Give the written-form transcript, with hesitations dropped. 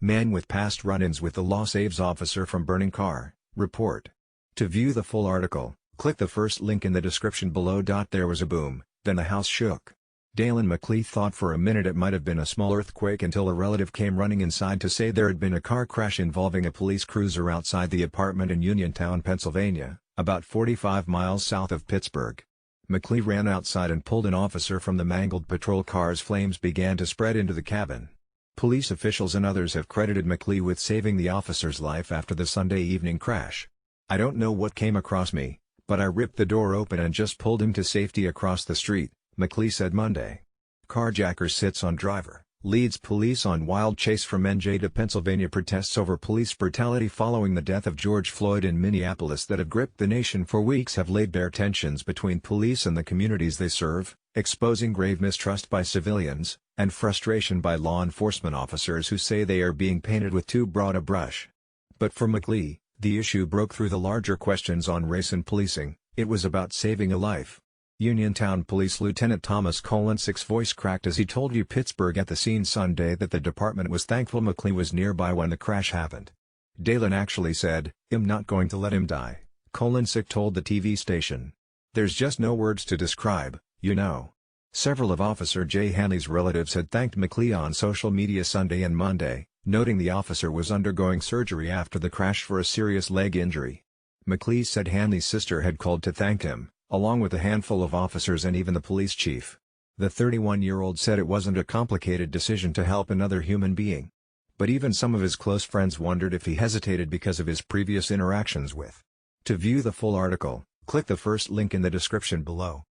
Man with past run-ins with the law saves officer from burning car, report. To view the full article, click the first link in the description below. There was a boom, then the house shook. Dalen McLeod thought for a minute it might have been a small earthquake until a relative came running inside to say there had been a car crash involving a police cruiser outside the apartment in Uniontown, Pennsylvania, about 45 miles south of Pittsburgh. McLeod ran outside and pulled an officer from the mangled patrol car's flames began to spread into the cabin. Police officials and others have credited McLeod with saving the officer's life after the Sunday evening crash. "I don't know what came across me, but I ripped the door open and just pulled him to safety across the street," McLeod said Monday. Carjacker sits on driver, leads police on wild chase from NJ to Pennsylvania. Protests over police brutality following the death of George Floyd in Minneapolis that have gripped the nation for weeks have laid bare tensions between police and the communities they serve, exposing grave mistrust by civilians, and frustration by law enforcement officers who say they are being painted with too broad a brush. But for McLeod, the issue broke through the larger questions on race and policing. It was about saving a life. Uniontown Police Lieutenant Thomas Colon's voice cracked as he told Pittsburgh at the scene Sunday that the department was thankful McLeod was nearby when the crash happened. Dalen actually said, "I'm not going to let him die," Colonsick told the TV station. "There's just no words to describe, you know." Several of Officer Jay Hanley's relatives had thanked McLeod on social media Sunday and Monday, noting the officer was undergoing surgery after the crash for a serious leg injury. McLeod said Hanley's sister had called to thank him, along with a handful of officers and even the police chief. The 31-year-old said it wasn't a complicated decision to help another human being. But even some of his close friends wondered if he hesitated because of his previous interactions with. To view the full article, click the first link in the description below.